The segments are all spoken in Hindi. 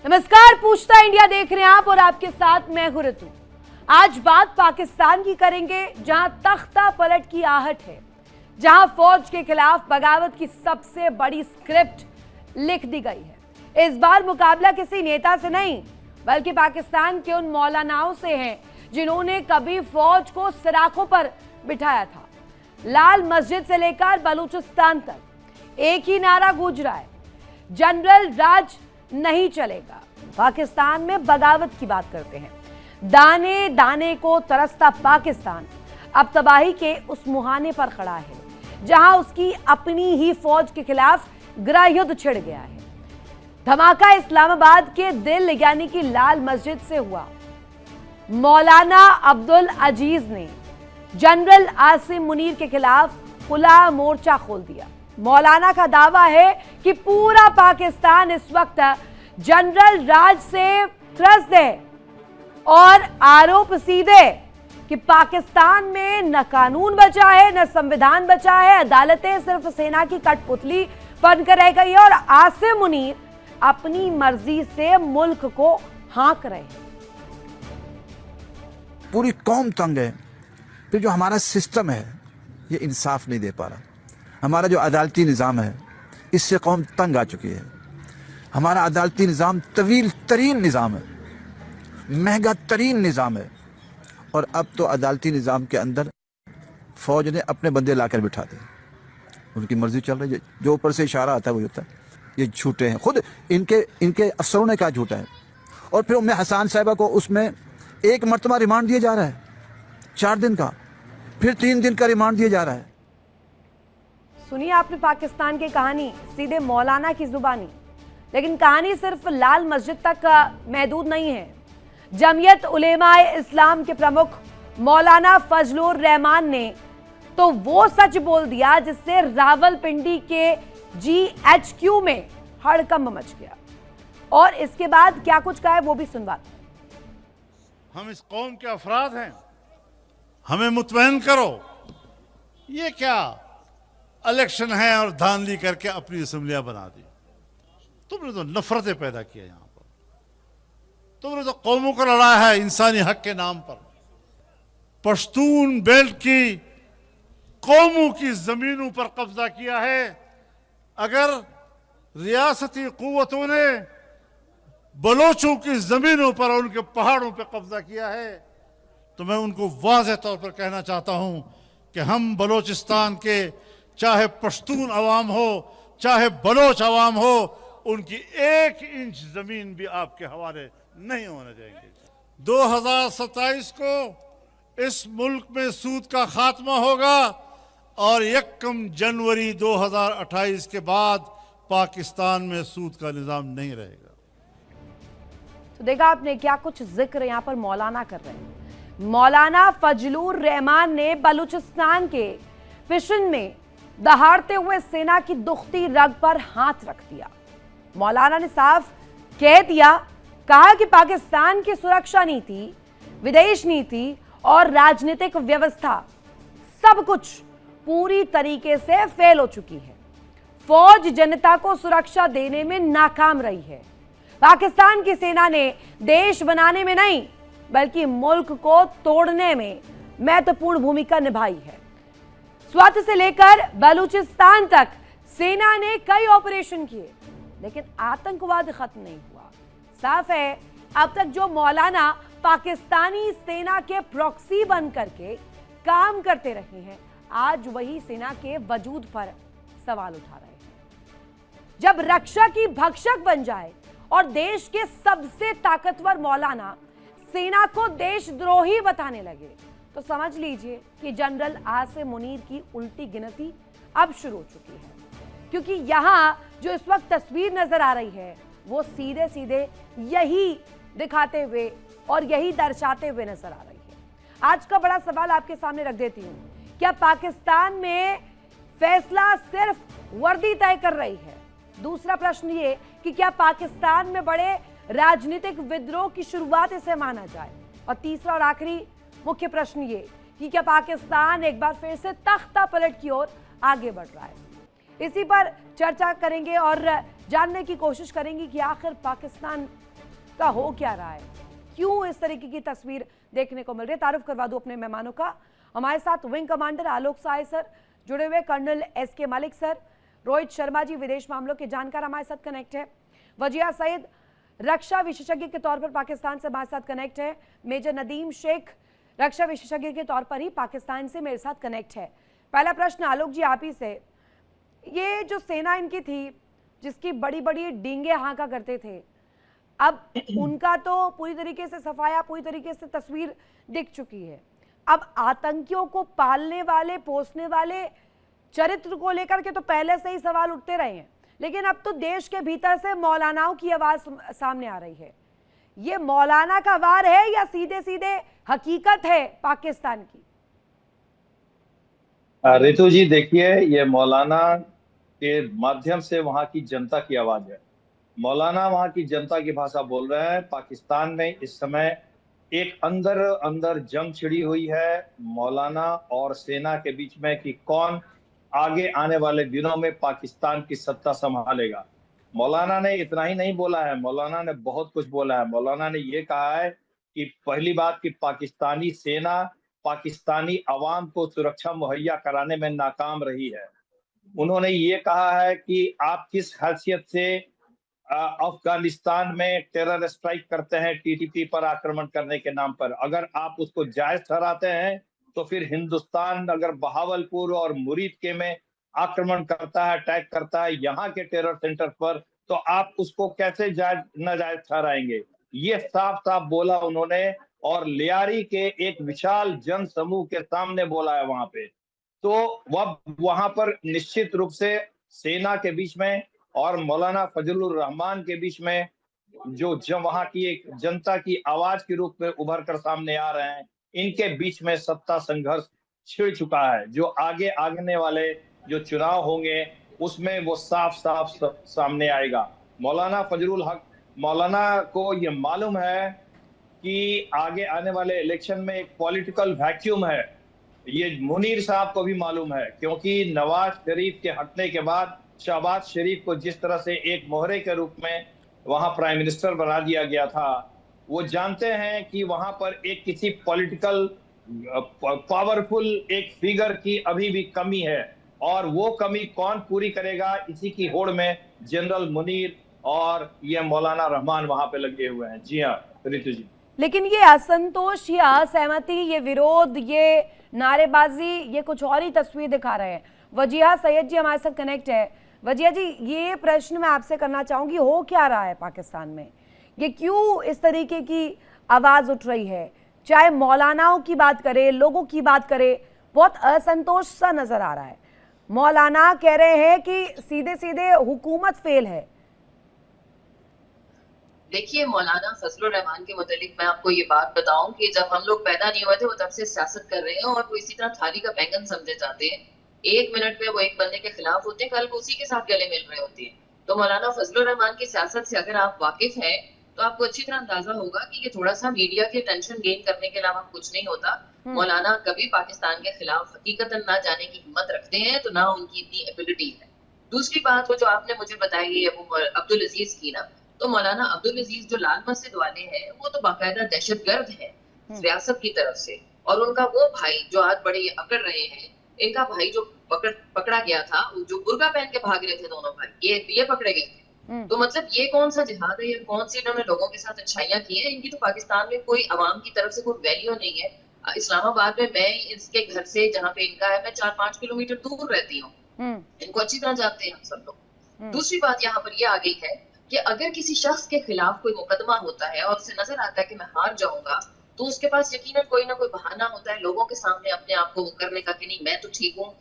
नमस्कार, पूछता इंडिया देख रहे हैं आप और आपके साथ मैं हूं ऋतु। आज बात पाकिस्तान की करेंगे, जहां तख्ता पलट की आहट है, जहां फौज के खिलाफ बगावत की सबसे बड़ी स्क्रिप्ट लिख दी गई है। इस बार मुकाबला किसी नेता से नहीं, बल्कि पाकिस्तान के उन मौलानाओं से है जिन्होंने कभी फौज को सराखों पर बिठाया था। लाल मस्जिद से लेकर बलूचिस्तान तक एक ही नारा गूंज रहा है, जनरल राज नहीं चलेगा। पाकिस्तान में बगावत की बात करते हैं। दाने दाने को तरसता पाकिस्तान अब तबाही के उस मुहाने पर खड़ा है, जहां उसकी अपनी ही फौज के खिलाफ गृहयुद्ध छिड़ गया है। धमाका इस्लामाबाद के दिल यानी कि लाल मस्जिद से हुआ। मौलाना अब्दुल अजीज ने जनरल आसिम मुनीर के खिलाफ खुला मोर्चा खोल दिया। मौलाना का दावा है कि पूरा पाकिस्तान इस वक्त जनरल राज से त्रस्त है और आरोप सीधे कि पाकिस्तान में न कानून बचा है, न संविधान बचा है, अदालतें सिर्फ सेना की कठपुतली बनकर रह गई है और आसिम मुनीर अपनी मर्जी से मुल्क को हाँक रहे हैं। पूरी कौम तंग है। फिर जो हमारा सिस्टम है ये इंसाफ नहीं दे पा रहा। हमारा जो अदालती निज़ाम है इससे कौम तंग आ चुकी है। हमारा अदालती निज़ाम तवील तरीन निज़ाम है, महंगा तरीन निज़ाम है, और अब तो अदालती निज़ाम के अंदर फौज ने अपने बंदे लाकर बिठा दिए। उनकी मर्जी चल रही है, जो ऊपर से इशारा आता है वही होता है। ये झूठे हैं, खुद इनके अफसरों ने कहा झूठा है। और फिर उम्मे हसन साहिबा को उसमें एक मरतबा रिमांड दिया जा रहा है 4 दिन का, फिर 3 दिन का रिमांड दिया जा रहा है। सुनिए आपने पाकिस्तान की कहानी सीधे मौलाना की जुबानी, लेकिन कहानी सिर्फ लाल मस्जिद तक महदूद नहीं है। जमीयत उलेमाए इस्लाम के प्रमुख मौलाना फजलुर रहमान ने तो वो सच बोल दिया जिससे रावलपिंडी के GHQ में हड़कंप मच गया। और इसके बाद क्या कुछ कहा है वो भी सुनवाते हैं। हम इस कौम के अफराद हैं, हमें मुतमईन करो। ये क्या इलेक्शन है और धांधली करके अपनी असम्बलियां बना दी। तुमने तो नफरतें पैदा किया यहां पर। तुमने तो कौमों को लड़ा है इंसानी हक के नाम पर। पश्तून बेल्ट की कौमों की जमीनों पर कब्जा किया है। अगर रियासती कुव्वतों ने बलोचों की जमीनों पर और उनके पहाड़ों पर कब्जा किया है, तो मैं उनको वाज़ेह तौर पर कहना चाहता हूं कि हम बलोचिस्तान के चाहे पश्तून अवाम हो चाहे बलोच अवाम हो, उनकी 1 इंच जमीन भी आपके हवाले नहीं होने देंगे। 2027 को इस मुल्क में सूद का खात्मा होगा और 1 जनवरी 2028 के बाद पाकिस्तान में सूद का निजाम नहीं रहेगा। तो देखा आपने क्या कुछ जिक्र यहां पर मौलाना कर रहे हैं। मौलाना फजलुर रहमान ने बलूचिस्तान के पिशन में दहाड़ते हुए सेना की दुखती रग पर हाथ रख दिया। मौलाना ने साफ कह दिया, कहा कि पाकिस्तान की सुरक्षा नीति, विदेश नीति और राजनीतिक व्यवस्था सब कुछ पूरी तरीके से फेल हो चुकी है। फौज जनता को सुरक्षा देने में नाकाम रही है। पाकिस्तान की सेना ने देश बनाने में नहीं बल्कि मुल्क को तोड़ने में महत्वपूर्ण भूमिका निभाई है। स्वात से लेकर बलूचिस्तान तक सेना ने कई ऑपरेशन किए, लेकिन आतंकवाद खत्म नहीं हुआ। साफ है अब तक जो मौलाना पाकिस्तानी सेना के प्रॉक्सी बन करके काम करते रहे हैं, आज वही सेना के वजूद पर सवाल उठा रहे हैं। जब रक्षा की भक्षक बन जाए और देश के सबसे ताकतवर मौलाना सेना को देशद्रोही बताने लगे, तो समझ लीजिए कि जनरल आसिम मुनीर की उल्टी गिनती अब शुरू हो चुकी है। क्योंकि यहां जो इस वक्त तस्वीर नजर आ रही है वो सीधे सीधे यही दिखाते हुए और यही दर्शाते हुए नजर आ रही है। आज का बड़ा सवाल आपके सामने रख देती हूं, क्या पाकिस्तान में फैसला सिर्फ वर्दी तय कर रही है? दूसरा प्रश्न ये कि क्या पाकिस्तान में बड़े राजनीतिक विद्रोह की शुरुआत इसे माना जाए? और तीसरा और आखिरी मुख्य प्रश्न ये कि क्या पाकिस्तान एक बार फिर से तख्ता पलट की ओर आगे बढ़ रहा है? इसी पर चर्चा करेंगे और जानने की कोशिश करेंगे कि आखिर पाकिस्तान का हो क्या रहा है, क्यों इस तरीके की तस्वीर देखने को मिल रही है। तारुफ करवा दूं अपने मेहमानों का। हमारे साथ wing commander Alok Sai sir जुड़े हुए, colonel SK Malik sir, Rohit Sharma ji विदेश मामलों के जानकार हमारे साथ कनेक्ट है, वजिया सईद रक्षा विशेषज्ञ के तौर पर पाकिस्तान से हमारे साथ कनेक्ट है, मेजर नदीम शेख रक्षा विशेषज्ञ के तौर पर ही पाकिस्तान से मेरे साथ कनेक्ट है। पहला प्रश्न आलोक जी आप ही से, ये जो सेना इनकी थी जिसकी बड़ी बड़ी डींगे हाँका करते थे, अब उनका तो पूरी तरीके से सफाया, पूरी तरीके से तस्वीर दिख चुकी है। अब आतंकियों को पालने वाले, पोसने वाले चरित्र को लेकर के तो पहले से ही सवाल उठते रहे हैं, लेकिन अब तो देश के भीतर से मौलानाओं की आवाज सामने आ रही है। ये मौलाना का वार है या सीधे सीधे हकीकत है पाकिस्तान की? रितु जी देखिए, ये मौलाना के माध्यम से वहां की जनता की आवाज है। मौलाना वहां की जनता की भाषा बोल रहे हैं। पाकिस्तान में इस समय एक अंदर अंदर जंग छिड़ी हुई है मौलाना और सेना के बीच में कि कौन आगे आने वाले दिनों में पाकिस्तान की सत्ता संभालेगा। मौलाना ने इतना ही नहीं बोला है, मौलाना ने बहुत कुछ बोला है। मौलाना ने ये कहा है कि पहली बात कि पाकिस्तानी सेना पाकिस्तानी अवाम को सुरक्षा मुहैया कराने में नाकाम रही है। उन्होंने ये कहा है कि आप किस हैसियत से अफगानिस्तान में टेरर स्ट्राइक करते हैं टीटीपी पर आक्रमण करने के नाम पर। अगर आप उसको जायज ठहराते हैं तो फिर हिंदुस्तान अगर बहावलपुर और मुरीद के में आक्रमण करता है, अटैक करता है यहाँ के टेरर सेंटर पर, तो आप उसको कैसे जायज नाजायज ठहराएंगे? ये साफ साफ बोला उन्होंने, और लियारी के एक विशाल जन समूह के सामने बोला है वहां पे। तो वह वहां पर निश्चित रूप से सेना के बीच में और मौलाना फजलुर रहमान के बीच में जो वहां की एक जनता की आवाज के रूप में उभर कर सामने आ रहे हैं, इनके बीच में सत्ता संघर्ष छिड़ चुका है। जो आगे आने वाले जो चुनाव होंगे उसमें वो साफ साफ सामने आएगा। मौलाना फजलुल हक, मौलाना को ये मालूम है कि आगे आने वाले इलेक्शन में एक पॉलिटिकल वैक्यूम है। ये मुनीर साहब को भी मालूम है, क्योंकि नवाज शरीफ के हटने के बाद शहबाज शरीफ को जिस तरह से एक मोहरे के रूप में वहां प्राइम मिनिस्टर बना दिया गया था, वो जानते हैं कि वहां पर एक किसी पॉलिटिकल पावरफुल एक फिगर की अभी भी कमी है, और वो कमी कौन पूरी करेगा, इसी की होड़ में जनरल मुनीर और ये मौलाना रहमान वहां पे लगे हुए हैं। जी हाँ रितु जी। लेकिन ये असंतोष, ये असहमति, ये विरोध, ये नारेबाजी, ये कुछ और ही तस्वीर दिखा रहे हैं। वजिया सैयद जी हमारे साथ कनेक्ट है। वजिया जी, ये प्रश्न मैं आपसे करना चाहूंगी, हो क्या रहा है पाकिस्तान में? ये क्यों इस तरीके की आवाज उठ रही है? चाहे मौलानाओं की बात करें, लोगों की बात करें, बहुत असंतोष सा नजर आ रहा है। मौलाना कह रहे हैं कि सीधे सीधे हुकूमत फेल है। देखिए, मौलाना फजलुर रहमान के मुतालिक मैं आपको ये बात बताऊं कि जब हम लोग पैदा नहीं हुए थे वो तब से सियासत कर रहे हैं, और वो इसी तरह थाली का बैंगन समझे जाते हैं। एक मिनट में वो एक बंदे के खिलाफ होते हैं, कल वो उसी के साथ गले मिल रहे होते हैं। तो मौलाना फजलुर रहमान की सियासत से अगर आप वाकिफ हैं तो आपको अच्छी तरह अंदाजा होगा कि ये थोड़ा सा मीडिया के टेंशन गेन करने के अलावा कुछ नहीं होता। मौलाना कभी पाकिस्तान के खिलाफ हकीकतन ना जाने की हिम्मत रखते हैं, तो ना उनकी इतनी एबिलिटी है। दूसरी बात वो जो आपने मुझे बताई है वो अब्दुल अजीज की ना, तो मौलाना अब्दुल अजीज जो लाल मस्जिद वाले हैं वो तो बाकायदा दहशतगर्द है रियासत की तरफ से, और उनका वो भाई जो आज बड़े अकड़ रहे हैं, इनका भाई जो पकड़ा गया था, जो बुर्का पहन के भाग रहे थे दोनों भाई, ये पकड़े गए थे। तो मतलब ये कौन सा जिहाद है, ये कौन सी इन्होंने लोगों के साथ अच्छाइयां की हैं? इनकी तो पाकिस्तान में कोई अवाम की तरफ से कोई वैल्यू नहीं है। इस्लामाबाद में मैं इसके घर से जहाँ पे इनका है, मैं 4-5 किलोमीटर दूर रहती हूँ। इनको अच्छी तरह जानते हैं हम सब लोग। दूसरी बात यहाँ पर ये आ गई है कि अगर किसी शख्स के खिलाफ कोई मुकदमा होता है और उसे नजर आता है कि मैं हार जाऊंगा, तो उसके पास यकीनन कोई ना कोई बहाना होता है लोगों के सामने अपने आप को करने का कि नहीं मैं तो ठीक हूँ।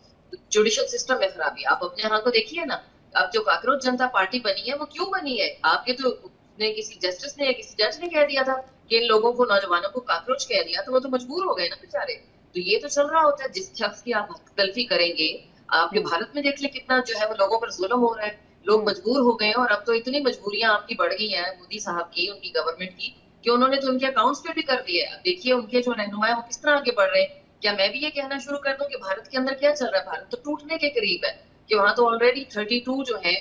जुडिशल सिस्टम में खराबी आप अपने यहाँ को देखिए ना। अब जो काकरोच जनता पार्टी बनी है वो क्यों बनी है? आपके तो किसी जस्टिस ने या किसी जज ने कह दिया था कि इन लोगों को, नौजवानों को काकरोच कह दिया, तो वो तो मजबूर हो गए ना बेचारे। तो ये तो चल रहा होता है। जिस शख्स की आप तलफी करेंगे, आपके भारत में देख ले कितना जो है वो लोगों पर जुल्म हो रहा है, लोग मजबूर हो गए, और अब तो इतनी मजबूरियां आपकी बढ़ गई हैं मोदी साहब की, उनकी गवर्नमेंट की, कि उन्होंने तो उनके अकाउंट्स पे भी कर दिए। अब देखिए उनके जो रहनुमा है वो किस तरह आगे बढ़ रहे हैं। क्या मैं भी ये कहना शुरू कर दूं कि भारत के अंदर क्या चल रहा है? भारत तो टूटने के करीब है, कि वहां तो ऑलरेडी 32 जो है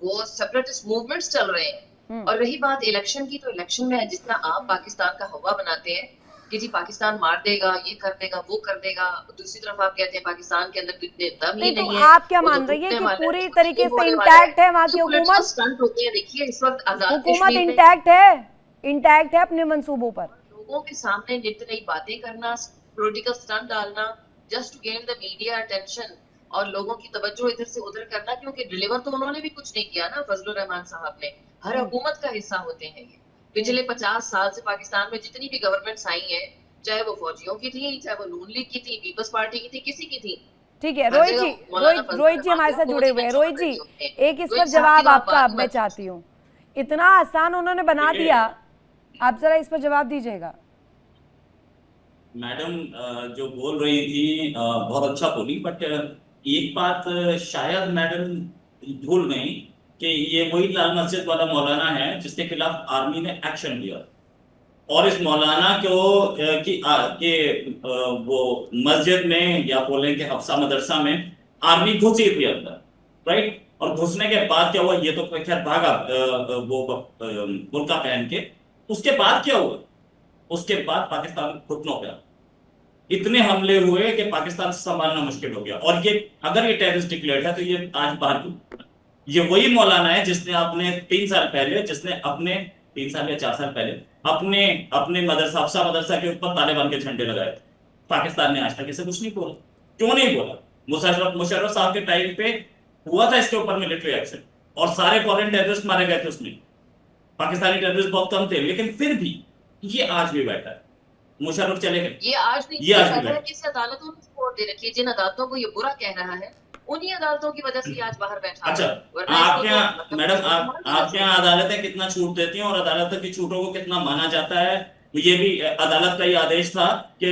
वो सेपरेटिस्ट मूवमेंट्स चल रहे हैं। और रही बात इलेक्शन की, तो इलेक्शन में जितना आप पाकिस्तान का हवा बनाते हैं कि जी पाकिस्तान मार देगा, ये कर देगा, वो कर देगा, दूसरी तरफ आप कहते हैं पाकिस्तान के अंदर तो इतने दम ही तो नहीं है। आप क्या वो तो मान रही है टूटने कि वाला है, पूरी कुछ तरीके नहीं से होने वाला इंटैक्ट है वहाँ की जो political हुकूमत? स्टंट होते हैं, देखिए इस वक्त आजाद हुकूमत कश्मीर में इंटैक्ट है अपने मंसूबों पर? लोगों के सामने नित नई बातें करना, पॉलिटिकल स्टंट डालना, just to gain the media attention और लोगों की तवज्जो इधर से उधर करना, क्योंकि डिलीवर तो उन्होंने भी कुछ नहीं किया ना फजलुर रहमान साहब ने। हर हुकूमत का हिस्सा होते हैं ये। पिछले 50 साल से पाकिस्तान में जितनी भी गवर्नमेंट्स आई हैं, चाहे वो फौजियों की थी, चाहे वो नून लीग की थी, पीपल्स पार्टी की थी, किसी की थी। ठीक है रोहित जी हमारे साथ जुड़े हुए हैं। रोहित जी, एक इस पर जवाब आपका अब मैं चाहती हूँ। इतना आसान उन्होंने बना दिया, आप जरा इस पर जवाब दीजिएगा। मैडम जो बोल रही थी बहुत अच्छा बोली, बट एक बात शायद मैडम भूल गई कि ये वही लाल मस्जिद वाला मौलाना है जिसके खिलाफ आर्मी ने एक्शन लिया, और इस मौलाना को वो मस्जिद में या बोलें कि हफ्सा मदरसा में आर्मी घुसी थी अंदर, राइट। और घुसने के बाद क्या हुआ, ये तो खैर भागा वो बुर्का पहन के। उसके बाद क्या हुआ, उसके बाद पाकिस्तान घुटनों पे इतने हमले हुए कि पाकिस्तान से संभालना मुश्किल हो गया। और ये अगर ये टेररिस्ट डिक्लेयर्ड है तो ये आज बाहर क्यों? ये वही मौलाना है जिसने अपने 3 साल पहले, जिसने अपने 3 साल या 4 साल पहले अपने मदरसा हफ्सा मदरसा के ऊपर तालिबान के झंडे लगाए। पाकिस्तान ने आज तक इसे कुछ नहीं बोला। क्यों नहीं बोला? मुशर्रफ साहब के टाइम पे हुआ था इसके ऊपर मिलिट्री एक्शन, और सारे फॉरेन टेररिस्ट मारे गए थे उसमें। पाकिस्तानी टेररिस्ट बहुत कम थे, लेकिन फिर भी ये आज भी बैठा है। मुशर्रफ चले गए, ये आज नहीं, ये आज भी बैठा है। किस अदालतों ने सपोर्ट दे रखी है, जिन अदालतों को ये बुरा कह रहा है, उन्हीं अदालतों की वजह से आज बाहर बैठा। अच्छा, आपके यहाँ मैडम आपके यहाँ अदालतें कितना छूट देती हैं और अदालत की छूटों को कितना माना जाता है? ये भी अदालत का ही आदेश था कि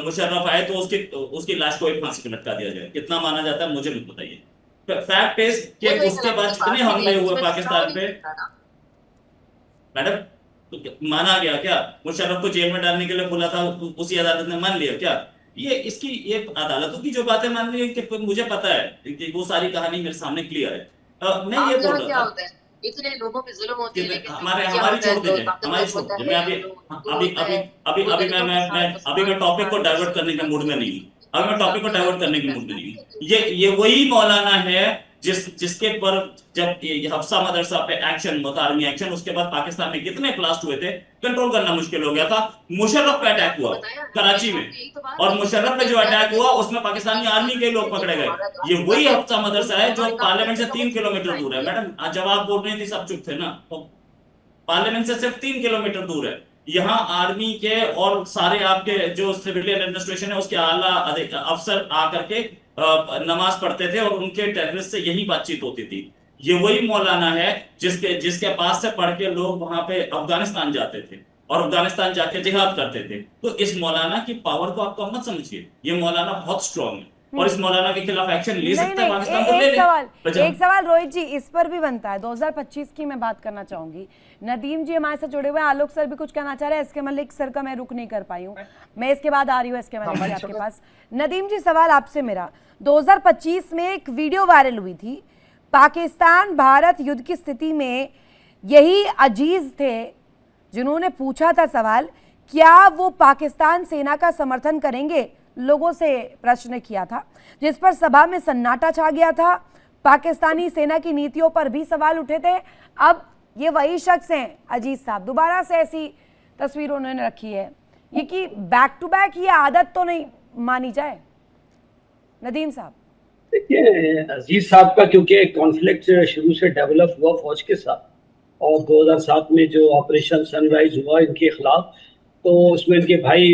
मुशर्रफ आए तो उसकी लाश को एक फांसी पे लटका दिया जाए। कितना माना जाता है मुझे नहीं बताइए। फैक्ट इज कि उसके बाद जितने हमले हुए पाकिस्तान पे मैडम, तो माना गया क्या? मुशर्रफ को जेल में डालने के लिए बोला था, उसी अदालत ने मान लिया क्या? ये अदालतों की जो बातें मान ली कि मुझे पता है कि वो सारी कहानी मेरे सामने क्लियर है। मैं ये बोल रहा था इतने लोगों पे जुल्म होते हैं, हमारी छोड़ दीजिए, हमारी छोड़ दीजिए। मैं अभी मैं टॉपिक को डाइवर्ट करने के मूड में नहीं हूँ। अभी मैं टॉपिक को डाइवर्ट करने की मूड में नहीं हूँ। ये वही मौलाना है जिसके पर जब हफ्सा मदरसा पे एक्शन होता, आर्मी एक्शन, उसके बाद पाकिस्तान में कितने ब्लास्ट हुए थे, कंट्रोल करना मुश्किल हो गया था। मुशर्रफ पे अटैक हुआ कराची में, और मुशर्रफ पे जो अटैक हुआ उसमें पाकिस्तानी आर्मी के लोग पकड़े गए। ये वही हफ्सा मदरसा है जो पार्लियामेंट से 3 किलोमीटर दूर है। मैडम जब आप बोल रही थी सब चुप थे ना, तो पार्लियामेंट से सिर्फ 3 किलोमीटर दूर है। यहाँ आर्मी के और सारे आपके जो सिविलियन एडमिनिस्ट्रेशन है उसके आला अफसर आकर के नमाज पढ़ते थे और उनके टेररिस्ट से यही बातचीत होती थी। ये वही मौलाना है जिसके पास से पढ़ के लोग वहां पे अफगानिस्तान जाते थे और अफगानिस्तान जाके जिहाद करते थे। तो इस मौलाना की पावर को आप कम मत समझिए। ये मौलाना बहुत स्ट्रॉन्ग है और इस मौलाना के खिलाफ एक्शन ले सकते हैं पाकिस्तान को। एक सवाल रोहित जी इस पर भी बनता है। 2025 की मैं बात करना चाहूंगी। नदीम जी हमारे साथ जुड़े हुए हैं, आलोक सर भी कुछ कहना चाह रहे हैं। एसके मलिक सर का मैं रुक नहीं कर पाई हूँ, मैं इसके बाद आ रही हूँ एसके मलिक जी आपके पास। नदीम जी सवाल आपसे मेरा, 2025 में एक वीडियो वायरल हुई थी, पाकिस्तान भारत युद्ध की स्थिति में यही अजीज थे जिन्होंने पूछा था सवाल, क्या वो पाकिस्तान सेना का समर्थन करेंगे? लोगों से प्रश्न किया था, जिस पर सभा में सन्नाटा छा गया था। पाकिस्तानी सेना की नीतियों पर भी सवाल उठे थे। अब ये वही शख्स हैं अजीज साहब, दोबारा से ऐसी तस्वीर उन्होंने रखी है। ये कि बैक टू बैक ये आदत तो नहीं मानी जाए? नदीम साहब देखिए, अजीज साहब का क्योंकि कॉन्फ्लिक्ट शुरू से डेवलप हुआ फौज के साथ, और 2007 में जो ऑपरेशन सनराइज हुआ इनके खिलाफ, तो उसमें इनके भाई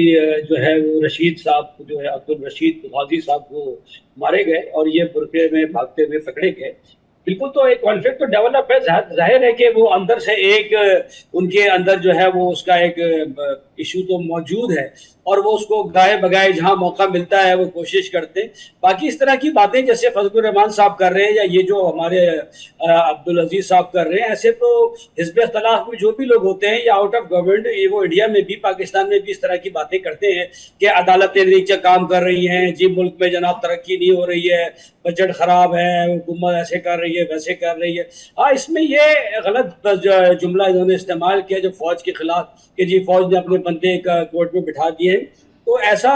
जो है वो रशीद साहब, जो है अब्दुल रशीद गाजी साहब, वो मारे गए और ये बुरके में भागते हुए पकड़े गए। बिल्कुल, तो एक कॉन्फ्लिक्ट तो डेवलप है। जाहिर है कि वो अंदर से एक उनके अंदर जो है वो उसका एक इशू तो मौजूद है और वो उसको गाए बगाए जहां मौका मिलता है वो कोशिश करते हैं। बाकी इस तरह की बातें जैसे फजलुर रहमान साहब कर रहे हैं या ये जो हमारे अब्दुल अजीज साहब कर रहे हैं, ऐसे तो हिज़्ब इख्तिलाफ में जो भी लोग होते हैं या आउट ऑफ गवर्नमेंट, ये वो इंडिया में भी पाकिस्तान में भी इस तरह की बातें करते हैं कि अदालतें नीचे काम कर रही हैं, जी मुल्क में जनाब तरक्की नहीं हो रही है, बजट खराब है, हुकूमत ऐसे कर रही है वैसे कर रही है। हाँ, इसमें ये गलत जुमला इन्होंने इस्तेमाल किया जो फौज के खिलाफ कि जी फौज ने अपने बंदे का कोर्ट में बिठा दिए। तो ऐसा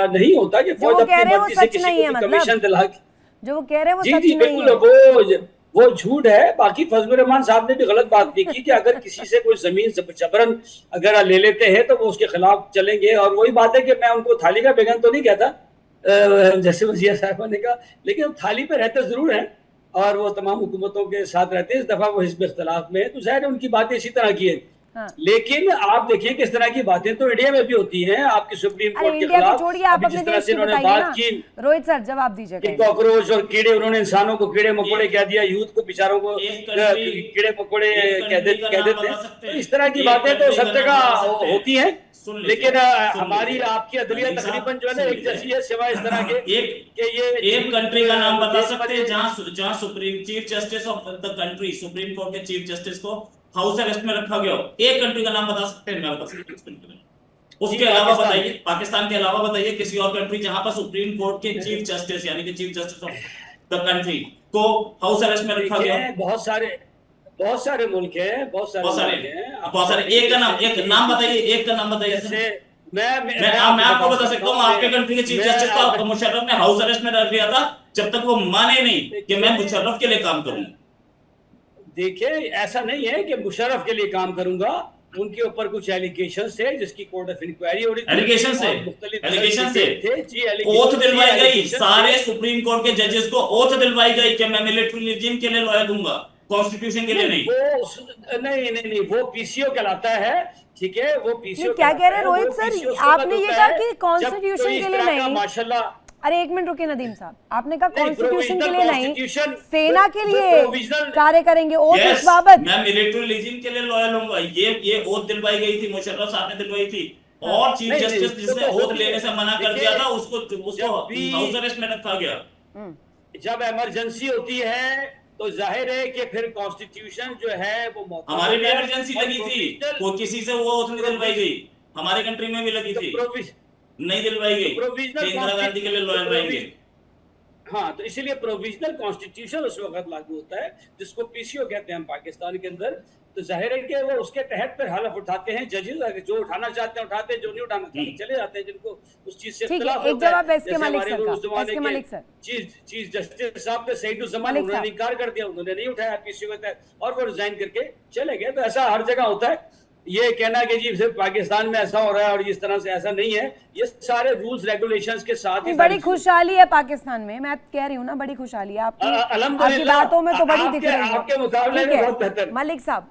नहीं होता कि फौज अपनी मर्जी से किसी को भी कमीशन दिला के, जो वो कह रहे हैं वो जी सच जी नहीं बिल्कुल है। वो झूठ है। बाकी फजलुर रहमान साहब ने भी गलत बात नहीं की कि अगर किसी से कोई जमीन जबरन अगर ले लेते हैं तो वो उसके खिलाफ चलेंगे। और वही बात है कि मैं उनको थाली का बेगन तो नहीं कहता जैसे वज़ीर साहब ने कहा, लेकिन वो थाली पे रहते जरूर हैं और वो तमाम हुकूमतों के साथ रहते हैं। इस दफा वो हिज़्ब इख्तिलाफ में है तो ज़ाहिर है उनकी बातें इसी तरह की है। हाँ। लेकिन आप देखिए कि इस तरह की बातें तो इंडिया में भी होती हैं, आपकी सुप्रीम कोर्ट के इंडिया की खिलाफ। छोड़िए, आप अभी अपने जिस तरह देश से की उन्होंने बताइए बात ना। की रोहित सर जवाब दीजिए कि कहीं। कॉकरोच और कीड़े, उन्होंने इंसानों को कीड़े मकोड़े कह दिया, यूथ को बेचारों को कीड़े मकोड़े कह देते हैं। तो इस तरह की बातें तो सब जगह होती हैं, लेकिन हमारी आपकी अदलिया तकरीबन जो है ना एक जैसी है, सिवाय इस तरह के एक कंट्री का नाम बता सकते हैं जहां supreme chief justice of the country, supreme court के चीफ जस्टिस को हाउस अरेस्ट में रखा गया हो? एक कंट्री का नाम बता सकते हैं? मैं बता सकता हूं। उसके अलावा बताइए, पाकिस्तान के अलावा बताइए किसी और कंट्री जहां पर सुप्रीम कोर्ट के चीफ जस्टिस यानी कि chief justice of the country को हाउस अरेस्ट में रखा गया। बहुत सारे मुल्क हैं, बहुत सारे। एक नाम बताइए, एक का नाम बताइए। जैसे मैं आपको बता सकता हूँ, आपके कंट्री के चीफ जस्टिस को मुशर्रफ ने हाउस अरेस्ट में रख दिया था जब तक वो माने नहीं कि मैं मुशर्रफ के लिए काम करूंगा। देखिए, ऐसा नहीं है कि मुशर्रफ के लिए काम करूंगा, उनके ऊपर कुछ एलिगेशन थे जिसकी कोर्ट ऑफ इंक्वायरी हो रही थी। एलिगेशन से ओथ दिलवाई गई, सारे सुप्रीम कोर्ट के जजेस को ओथ दिलवाई गई कि मैं मिलिट्री रिजीम के लिए लॉयर दूंगा, कॉन्स्टिट्यूशन के लिए नहीं। नहीं, वो पीसीओ कहलाता है, ठीक है, वो पीसीओ। क्या कह रहे हैं रोहित सर? आपने ये कहा कि कॉन्स्टिट्यूशन के लिए नहीं। माशाल्लाह, अरे एक मिनट रुकिए नदीम साहब, आपने कहा कॉन्स्टिट्यूशन के लिए नहीं, सेना के लिए कार्य करेंगे। ओथ इस बाबत मैं मिलिट्री रिजीम के लिए लॉयर लूंगा, ये ओथ दिलवाई गई थी, मुशर्रफ साहब ने दिलवाई थी। और चीफ जस्टिस जिसने ओथ लेने से मना कर दिया था उसको हाउस अरेस्ट में रखा गया। जब इमरजेंसी होती है तो जाहिर है कि फिर कॉन्स्टिट्यूशन जो है वो हमारे भी इमरजेंसी लगी थी, कोई किसी से वो ओथ नहीं दिलवाई गई, हमारे कंट्री में भी लगी थी, नहीं दिलवाई गई। इंदिरा गांधी के लिए लॉयर रहेंगे। हाँ, तो इसीलिए प्रोविजनल कॉन्स्टिट्यूशन उस वक्त लागू होता है जिसको पीसीओ कहते हैं हम पाकिस्तान के अंदर। तो जाहिर है कि वो उसके तहत फिर हलफ उठाते हैं जजेस, जो उठाना चाहते हैं उठाते हैं, जो नहीं उठाना चाहते चले जाते हैं, जिनको उस चीज से इख्तिलाफ होता है। चीफ जस्टिस साहब ने सईदुज़्ज़मान उन्होंने इनकार कर दिया, उन्होंने नहीं उठाया पीसीओ के तहत और वो रिजाइन करके चले गए। तो ऐसा हर जगह होता है। ये कहना कि जी सिर्फ पाकिस्तान में ऐसा हो रहा है और इस तरह से, ऐसा नहीं है। ये सारे रूल्स रेगुलेशंस के साथ ही बड़ी खुशहाली है पाकिस्तान में, मैं कह रही हूँ ना, बड़ी खुशहाली है आपकी बातों में तो बड़ी दिख रही है आपके मुकाबले में बहुत बेहतर। मलिक साहब,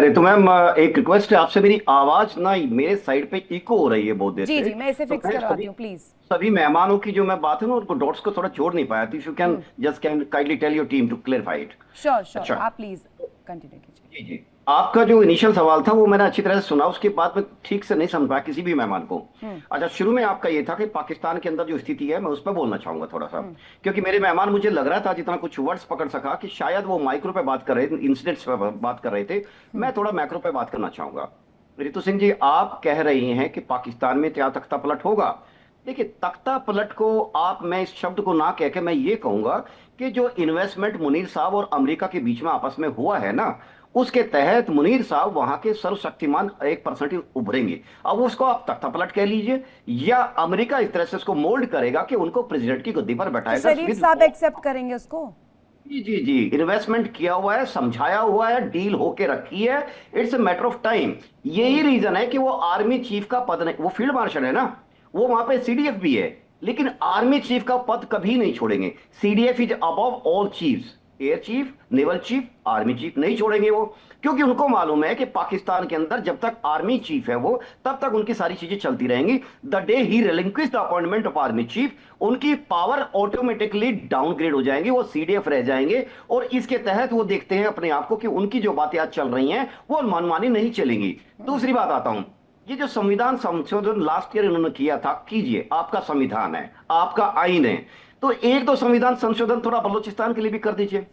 रितु मैम, एक रिक्वेस्ट है आपसे, मेरी आवाज ना मेरे साइड पे इको हो रही है बहुत देर से। जी, मैं इसे फिक्स करवाती हूँ प्लीज। सभी मेहमानों की जो मैं बात है ना उनको डॉट्स को थोड़ा जोड़ नहीं पाया थी। You can just kindly tell your team to clarify it. Sure, आप प्लीज कंटिन्यू कीजिए। जी, आपका जो इनिशियल सवाल था वो मैंने अच्छी तरह से सुना, उसके बाद में ठीक से नहीं समझ पाया किसी भी मेहमान को। अच्छा, शुरू में आपका ये था कि पाकिस्तान के अंदर जो स्थिति है मैं उस पर बोलना चाहूंगा थोड़ा सा, क्योंकि मेरे मेहमान, मुझे लग रहा था जितना कुछ वर्ड्स पकड़ सका कि शायद वो माइक्रो पे बात कर रहे थे, इंसिडेंट्स पे बात कर रहे थे। मैं थोड़ा मैक्रो पे बात करना चाहूंगा। रितु सिंह जी, आप कह रही हैं कि पाकिस्तान में क्या तख्ता पलट होगा? देखिए, तख्ता पलट को मैं इस शब्द को ना कह के मैं ये कहूंगा कि जो इन्वेस्टमेंट मुनीर साहब और अमेरिका के बीच में आपस में हुआ है ना, उसके तहत मुनीर साहब वहां के सर्वशक्तिमान 1% उभरेंगे। अब उसको आप तख्ता पलट कह लीजिए या अमेरिका इस तरह से उसको मोल्ड करेगा कि उनको प्रेसिडेंट की गद्दी पर बैठाएगा। शरीफ साहब एक्सेप्ट करेंगे उसको? जी, इन्वेस्टमेंट किया हुआ है, समझाया हुआ है, डील होके रखी है, it's a matter of time. यही रीजन है कि वो आर्मी चीफ का पद नहीं, वो फील्ड मार्शल है ना, वो वहां पे सीडीएफ भी है, लेकिन आर्मी चीफ का पद कभी नहीं छोड़ेंगे। CDF is above all chiefs, air chief, naval chief, army chief नहीं छोड़ेंगे वो, क्योंकि उनको मालूम है कि पाकिस्तान के अंदर जब तक आर्मी चीफ है वो, तब तक उनकी सारी चीजें चलती रहेंगी। The day he relinquish the appointment of army chief, उनकी पावर ऑटोमेटिकली डाउनग्रेड हो जाएंगे, वो सीडीएफ रह जाएंगे। और इसके तहत वो देखते हैं अपने आप को कि उनकी जो बातें आज चल रही हैं वो मनमानी नहीं चलेंगी। दूसरी बात आता हूं, ये जो संविधान संशोधन लास्ट ईयर इन्होंने किया था, कीजिए, आपका संविधान है, आपका आईन है, तो एक दो संविधान संशोधन थोड़ा बलूचिस्तान के लिए भी कर दीजिए,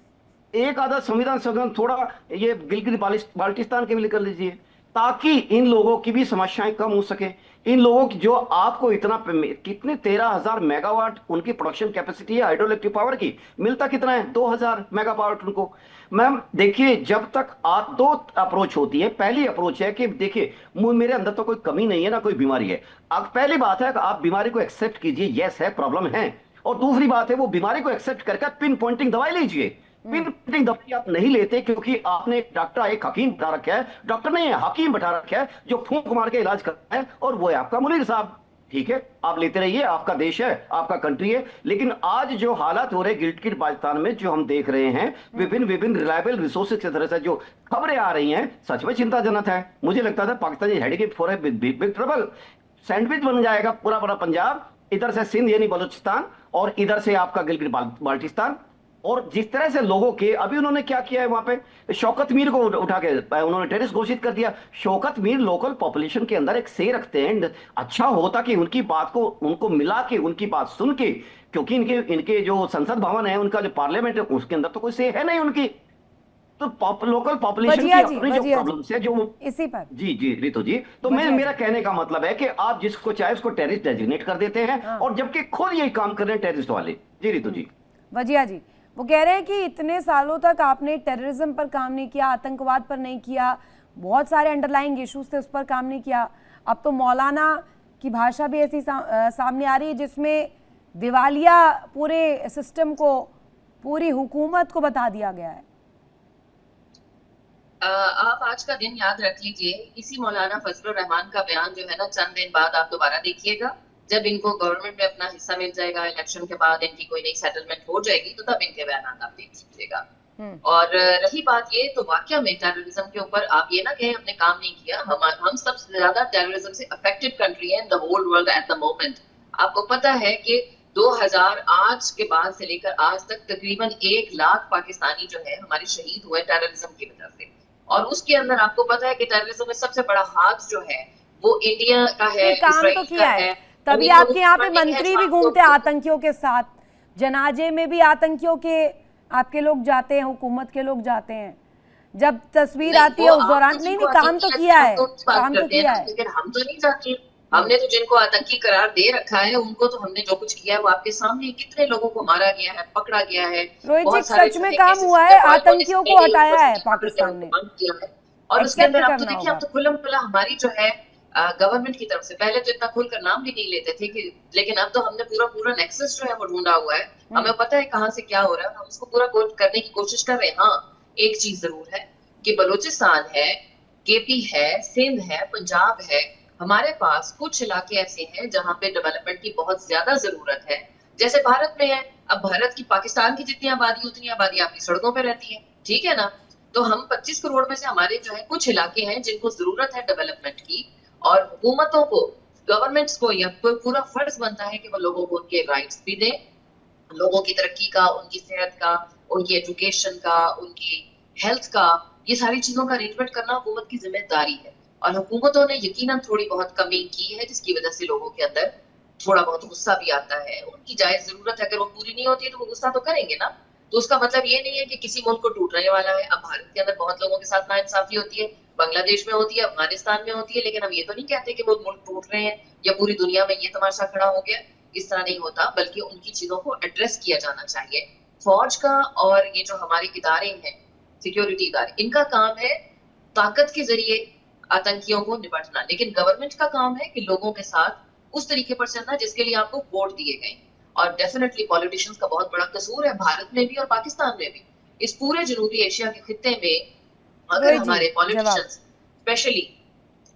एक आधा संविधान संशोधन थोड़ा ये गिलगित बाल्टिस्तान के लिए कर लीजिए, ताकि इन लोगों की भी समस्याएं कम हो सके। इन लोगों की जो आपको इतना कितने 13,000 मेगावाट उनकी प्रोडक्शन कैपेसिटी है हाइड्रो इलेक्ट्रिक पावर की, मिलता कितना है 2,000 मेगावाट उनको। मैम देखिए, जब तक आप दो अप्रोच होती है, पहली अप्रोच है कि देखिए मेरे अंदर तो कोई कमी नहीं है ना कोई बीमारी है। अब पहली बात है कि आप बीमारी को एक्सेप्ट कीजिए, यस है, प्रॉब्लम है। और दूसरी बात है वो बीमारी को एक्सेप्ट करके पिन पॉइंटिंग दवाई लीजिए। पिन पॉइंटिंग दवाई आप नहीं लेते क्योंकि आपने एक डॉक्टर, एक हकीम बैठा रखा है, डॉक्टर नहीं है हकीम बैठा रखा है जो फूंक मार के इलाज करता है, और वो है आपका मुनीर साहब। ठीक है, आप लेते रहिए, आपका देश है, आपका कंट्री है। लेकिन आज जो हालात हो रहे हैं गिलगित बाल्टिस्तान में, जो हम देख रहे हैं विभिन्न रिलायबल रिसोर्सेज की तरह से जो खबरें आ रही हैं, सच में चिंताजनक है। मुझे लगता था Pakistan headed for a big trouble, sandwich बन जाएगा पूरा पूरा पंजाब, इधर से सिंध यानी बलूचिस्तान और इधर से आपका गिलगित बाल्टिस्तान। और जिस तरह से लोगों के, अभी उन्होंने क्या किया है वहां पे, शौकत मीर को उठा के उन्होंने टेररिस्ट घोषित कर दिया। शौकत मीर लोकल पॉपुलेशन के अंदर एक से रखते हैं, अच्छा होता कि उनकी बात को उनको मिला के, उनकी बात सुन के, क्योंकि इनके जो संसद भवन है, उनका जो पार्लियामेंट है, उसके अंदर तो कोई से है नहीं उनकी। तो लोकल पॉपुलेशन की अपनी जो प्रॉब्लम्स है, जो इसी पर जी रितु जी, तो मेरा कहने का मतलब है कि आप जिसको चाहे उसको टेररिस्ट डेजिग्नेट कर देते हैं, और जबकि खुद यही काम कर रहे हैं टेररिस्ट वाले। जी रितु जी। वजिया जी, वो कह रहे हैं कि इतने सालों तक आपने टेररिज्म पर काम नहीं किया, आतंकवाद पर नहीं किया, बहुत सारे अंडरलाइंग इश्यूज थे उस पर काम नहीं किया। अब तो मौलाना की भाषा भी ऐसी सामने आ रही है जिसमें दिवालिया पूरे सिस्टम को, पूरी हुकूमत को बता दिया गया है। आप आज का दिन याद रख लीजिए, इसी मौलाना फजलुर रहमान का बयान जो है ना, चंद दिन बाद आप दोबारा देखिएगा, जब इनको गवर्नमेंट में अपना हिस्सा मिल जाएगा, इलेक्शन के बाद इनकी कोई नई सेटलमेंट हो जाएगी, तो तब इनके बयान आप देख लीजिएगा। और रही बात ये, तो वाकया में टेररिज्म के ऊपर आप ये ना कहें हमने काम नहीं किया, हम सबसे ज्यादा टेररिज्म से अफेक्टेड कंट्री है in the whole world at the moment. आपको पता है कि 2008 के बाद से लेकर आज तक तकरीबन 1 लाख पाकिस्तानी जो है हमारे शहीद हुए टेररिज्म की वजह से। और उसके अंदर आपको पता है कि टेररिज्म में सबसे बड़ा हाथ जो है वो इंडिया का है, इजराइल का है। तभी आपके यहाँ पे मंत्री भी घूमते हैं आतंकियों के साथ, जनाजे में भी आतंकियों के आपके लोग जाते हैं, हुकूमत के लोग जाते हैं। जब तस्वीर आती है उस दौरान नहीं काम तो किया है, काम तो किया है, लेकिन हम तो नहीं जाते। हमने तो जिनको आतंकी करार दे रखा है उनको तो हमने जो कुछ किया है वो आपके सामने, कितने लोगों को मारा गया है, पकड़ा गया है। रोहित जी, सच में काम हुआ है, आतंकियों को हटाया है पाकिस्तान ने, और उसके अंदर आप तो देखिए, अब तो खुल्लम खुल्ला हमारी जो है गवर्नमेंट की तरफ से, पहले तो इतना खुलकर नाम भी नहीं लेते थे कि, लेकिन अब तो हमने पूरा नेक्सस जो है वो ढूंढा हुआ है, हमें पता है कहाँ से क्या हो रहा है, हम उसको पूरा करने की कोशिश कर रहे हैं। हाँ, एक चीज जरूर है कि बलूचिस्तान है, केपी है, सिंध है, पंजाब है, हमारे पास कुछ इलाके ऐसे हैं जहां पे डेवलपमेंट की बहुत ज्यादा जरूरत है, जैसे भारत में है। अब भारत की, पाकिस्तान की जितनी आबादी उतनी आबादी आपकी सड़कों पे रहती है, ठीक है ना। तो हम 25 करोड़ में से हमारे जो है कुछ इलाके हैं जिनको जरूरत है डेवलपमेंट की, और हुकूमतों को, गवर्नमेंट्स को यह पूरा फर्ज बनता है कि वो लोगों को उनके राइट्स भी दें, लोगों की तरक्की का, उनकी सेहत का, उनकी एजुकेशन का, उनकी हेल्थ का, ये सारी चीजों का अरेंजमेंट करना हुकूमत की जिम्मेदारी है। और हुकूमतों ने यकीनन थोड़ी बहुत कमी की है, जिसकी वजह से लोगों के अंदर थोड़ा बहुत गुस्सा भी आता है। उनकी जायज जरूरत है, अगर वो पूरी नहीं होती है तो वो गुस्सा तो करेंगे ना। तो उसका मतलब ये नहीं है कि किसी मुल्क को टूटने वाला है। अब भारत के अंदर बहुत लोगों के साथ नाइंसाफी होती है, बांग्लादेश में होती है, अफगानिस्तान में होती है, लेकिन हम ये तो नहीं कहते कि वो मुल्क टूट रहे हैं या पूरी दुनिया में ये तमाशा खड़ा हो गया। इस तरह नहीं होता, बल्कि उनकी चीजों को एड्रेस किया जाना चाहिए। फौज का और ये जो हमारे इदारे हैं, सिक्योरिटी इदारे, इनका काम है ताकत के जरिए आतंकियों को निपटना, लेकिन गवर्नमेंट का काम है कि लोगों के साथ उस तरीके पर चलना जिसके लिए आपको वोट दिए गए। और डेफिनेटली पॉलिटिशियंस का बहुत बड़ा कसूर है, भारत में भी और पाकिस्तान में भी। इस पूरे जनूबी एशिया के खित्ते में अगर हमारे पॉलिटिशियंस, स्पेशली